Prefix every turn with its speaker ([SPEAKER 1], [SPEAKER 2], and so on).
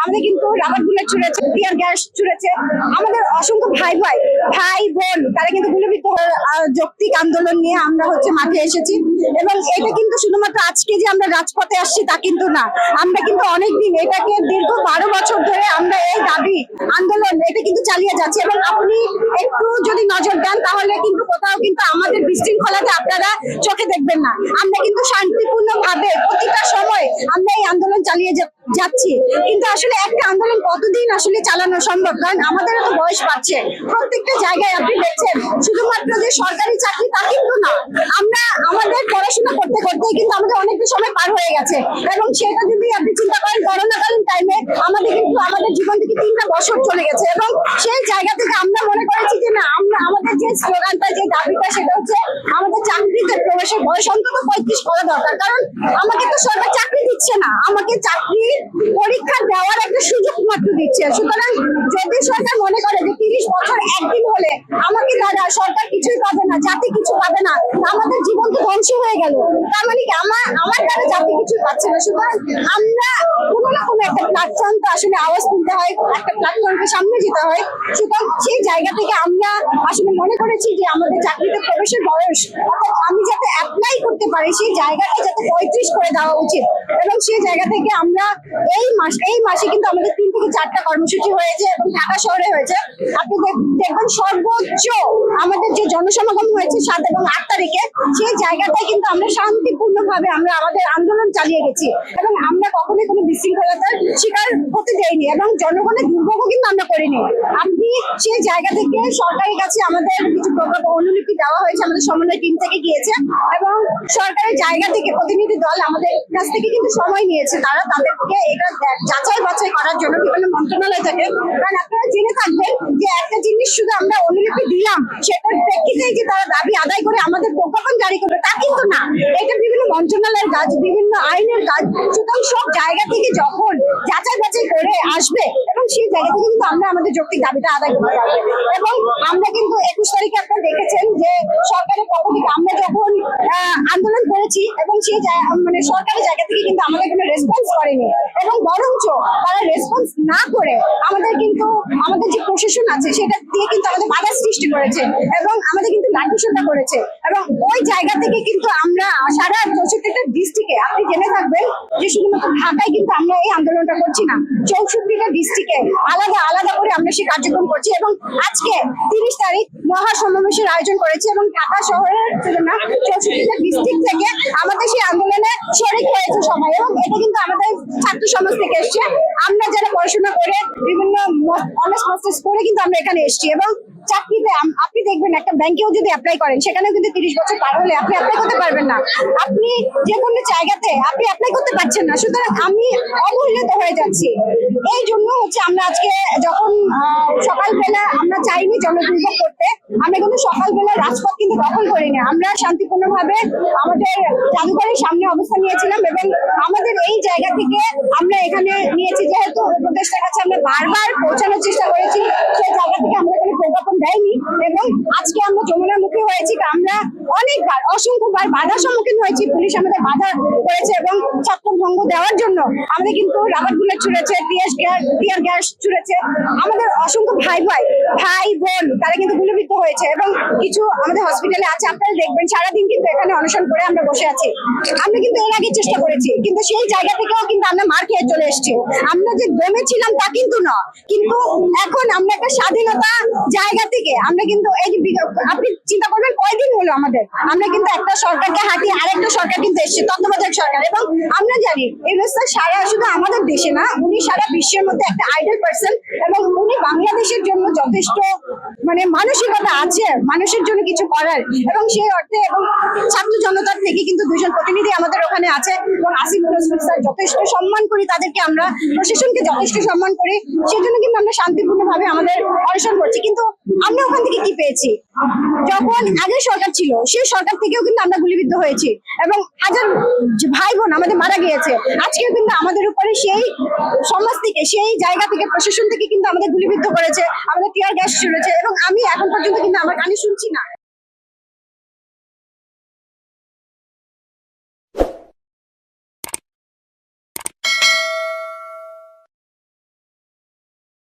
[SPEAKER 1] আমাদের কিন্তু rubber bullet ছুড়েছে, tear gas ছুড়েছে। আমাদের অসংখ্য ভাই বোন তারা কিন্তু গুলিবিদ্ধ হয়ে যৌক্তিক আন্দোলন নিয়ে আমরা মাঠে এসেছি। এবং এটা কিন্তু শুধুমাত্র আজকে যে আমরা রাজপথে আসছি তা কিন্তু না, আমরা কিন্তু অনেকদিন এটাকে দীর্ঘ 12 বছর ধরে আমরা এই দাবি আন্দোলন এটা কিন্তু চালিয়ে যাচ্ছি। এবং আপনি একটু যদি নজর দেন তাহলে কিন্তু কোথাও কিন্তু আমাদের বিশৃঙ্খলাতে আপনারা চোখে দেখবেন না। আমরা কিন্তু শান্তিপূর্ণ ভাবে প্রতিটা সময় আমরা এই আন্দোলন চালিয়ে যাচ্ছি। কিন্তু আসলে একটা আন্দোলন কতদিন আসলে চালানো সম্ভব, কারণ আমাদের তো বয়স বাড়ছে। প্রত্যেকটা জায়গায় আপনি দেখছেন শুধুমাত্র যে সরকারি চাকরি তা কিন্তু না, আমরা আমাদের পড়াশোনা করতে করতেই কিন্তু আমাদের অনেকটা সময় পার হয়ে গেছে। এবং সেটা যদি আপনি চিন্তা করেন করোনাকালীন টাইমে আমাদের কিন্তু আমাদের জীবন থেকে 3টা বছর চলে গেছে। এবং সেই জায়গা থেকে আমরা মনে করেছি যে না, আমরা আমাদের যে স্লোগানটা যে দাবিটা সেটা হচ্ছে আমাদের চাকরিতে প্রবেশের বয়স অন্তত 35 করা দরকার। কারণ আমাকে তো সরকার চাকরি দিচ্ছে না, আমাকে চাকরি পরীক্ষা দেওয়ার একটা সুযোগ মাত্র দিচ্ছে। সুতরাং যদি সরকার মনে করে যে 30 বছর একদিন হলে আমাকে দ্বারা সরকার কিছুই পাবে না, জাতি কিছু পাবে না, আমাদের জীবন তো ধ্বংস হয়ে গেল, তার মানে কি আমার দ্বারা জাতি কিছু পাচ্ছে না। সুতরাং আমরা কোনো না কোনো একটা প্ল্যাটফর্ম তো আসলে আওয়াজ তুলতে হয়, একটা প্ল্যাটফর্মকে সামনে যেতে হয়। সুতরাং সেই জায়গা থেকে আমরা আসলে মনে করেছি যে আমাদের চাকরিতে প্রবেশের বয়স অর্থাৎ আমি যাতে অ্যাপ্লাই করতে পারি সেই জায়গাটা যাতে 35 করে দেওয়া উচিত। এবং সেই জায়গা থেকে আমরা এই মাসে কিন্তু আমাদের 3 থেকে 4টা কর্মসূচি হয়েছে এবং ঢাকা শহরে হয়েছে। আপনি দেখবেন সর্বোচ্চ আমাদের যে জনসমাগম হয়েছে 7 এবং 8 তারিখে, সেই জায়গাটায় কিন্তু আমরা শান্তিপূর্ণ ভাবে আমরা আমাদের আন্দোলন চালিয়ে গেছি। এবং আমরা কখনোই কোনো বিশৃঙ্খলতার শিকার হতে দেইনি এবং জনগণের দুর্ভোগও কিন্তু আমরা করিনি। আপনি সেই জায়গা থেকে সরকারের কাছে আমাদের কিছু প্রকল্প অনুলিপি দেওয়া হয়েছে, আমাদের সমন্বয় টিম থেকে গিয়েছে। এবং সরকারের জায়গা থেকে প্রতিনিধি দল আমাদের কাছ থেকে কিন্তু সময় নিয়েছে, তারা তাদেরকে এটা যাচাই বাছাই করার জন্য বিভিন্ন মন্ত্রণালয় থেকে। কারণ আপনারা জেনে থাকবেন যে একটা জিনিস শুধু আমরা অনুলিপি দিলাম সেটার প্রেক্ষিতেই যে তারা দাবি আদায় করে আমাদের প্রজ্ঞাপন জারি করবে তা কিন্তু না, এটা বিভিন্ন মন্ত্রণালয়ের কাজ, বিভিন্ন আইনের কাজ। সুতরাং সব জায়গা থেকে যখন যাচাই বাছাই করে আসবে এবং সেই জায়গা থেকে কিন্তু আমরা আমাদের যৌক্তিক দাবিটা আদায় করতে পারবো। এবং আমরা কিন্তু 21 তারিখে আপনারা দেখেছেন যে সরকারের পক্ষ থেকে আমরা যখন আন্দোলন করেছি এবং সেই মানে সরকারের জায়গা থেকে কিন্তু আমাদের কোনো রেসপন্স করেনি, এবং বরঞ্চ তারা রেসপন্স না করে আমাদের কিন্তু আমাদের যে প্রশাসন আছে সেটা দিয়ে কিন্তু আমাদের বাধা সৃষ্টি করেছে এবং আমাদের কিন্তু লাঠিসোঁটা করেছে। এবং ওই জায়গা থেকে কিন্তু আমরা সারা 64টা ডিস্ট্রিক্টে আপনি জেনে থাকবেন যে শুধুমাত্র ঢাকায় কিন্তু আমরা এই আন্দোলনটা করছি না, 64টা ডিস্ট্রিক্টে আলাদা আলাদা করে আমরা সেই কার্যক্রম করছি। এবং আজকে 30 তারিখ মহা সমাবেশের আয়োজন করেছি এবং ঢাকা শহরের না 64টা ডিস্ট্রিক্ট থেকে আমাদের সেই আন্দোলনে শরিক হয়েছে সবাই। এবং এটা কিন্তু আমাদের ছাত্র সমাজ থেকে এসছে, আমরা যারা পড়াশোনা করে বিভিন্ন অনার্স মাস্টার্স করে কিন্তু আমরা এখানে এসেছি। এবং চাকরিতে আপনি দেখবেন একটা ব্যাংকেও যদি অ্যাপ্লাই করেন সেখানেও কিন্তু 30 বছর পার হলে আপনি অ্যাপ্লাই করতে পারবেন না, আপনি যে কোনো জায়গাতে আপনি অ্যাপ্লাই করতে পারছেন না। সুতরাং আমি অবহেলিত হয়ে যাচ্ছি। এই জন্য আমরা আজকে যখন সকালবেলা আমরা চাইনি জনদুর্ভোগ করতে, আমরা কিন্তু সকালবেলা রাজপথ কিন্তু দখল করিনি, আমরা শান্তিপূর্ণভাবে আমাদের জাদুঘরের সামনে অবস্থান নিয়েছিলাম। এবং আমাদের এই জায়গা থেকে আমরা এখানে নিয়েছি যেহেতু উপদেষ্টার কাছে আমরা বারবার পৌঁছানোর চেষ্টা করেছি, সেই জায়গা থেকে আমরা কোনো প্রজ্ঞাপন দেয়নি। এবং আজকে আমরা যমুনার মুখে হয়েছি, আমরা অনেকবার অসংখ্যবার বাধার সম্মুখীন হয়েছি, পুলিশ আমাদের বাধা করেছে এবং ছত্রভঙ্গ দেওয়ার জন্য আমাদের কিন্তু রাবার বুলেট ছুড়েছে, টিয়ার গ্যাস ছুড়েছে। আমাদের অসংখ্য ভাই বোন তারা কিন্তু গুলিবিদ্ধ হয়েছে এবং কিছু আমাদের হসপিটালে আছে। আপনারা দেখবেন সারাদিন কিন্তু এখানে অনশন করে আমরা বসে আছি। আমরা কিন্তু এর আগে চেষ্টা করেছি, কিন্তু সেই জায়গা থেকেও কিন্তু আমরা মার খেয়ে চলে এসেছি। আমরা যে দমে ছিলাম তা কিন্তু না, কিন্তু এখন আমরা একটা স্বাধীনতা জায়গা থেকে আমরা কিন্তু এই যে আপনি চিন্তা করবেন কয়দিন হলো আমরা কিন্তু একটা সরকারকে হাঁটিয়ে আরেকটা সরকার কিন্তু এসছে, তত্ত্বাবধায়ক সরকার। এবং আমরা জানি এই ব্যবস্থা সারা শুধু আমাদের দেশে না, উনি সারা বিশ্বের মধ্যে একটা আইডল পার্সন এবং উনি বাংলাদেশের জন্য যথেষ্ট মানে মানসিকতা আছে মানুষের জন্য কিছু করার। এবং সেই অর্থে এবং ছাত্র জনতার থেকে কিন্তু 2জন প্রতিনিধি আমাদের ওখানে আছে এবং আসিফুল নজরুল স্যার যথেষ্ট সম্মান করি তাদেরকে, আমরা প্রশাসনকে যথেষ্ট সম্মান করি, সেই জন্য কিন্তু আমরা শান্তিপূর্ণভাবে আমাদের অনশন করছি। কিন্তু আমরা ওখান থেকে কি পেয়েছি, যখন আগের সরকার ছিল সেই সরকার থেকেও কিন্তু আমরা গুলিবিদ্ধ হয়েছি এবং হাজার ভাই বোন আমাদের মারা গিয়েছে। আজকেও কিন্তু আমাদের উপরে সেই সমাজ থেকে সেই জায়গা থেকে প্রশাসন থেকে কিন্তু আমাদের গুলিবিদ্ধ করেছে, আমাদের টিয়ার গ্যাস ছুড়েছে। এবং আমি এখন পর্যন্ত কিন্তু আমার কানে শুনছি না।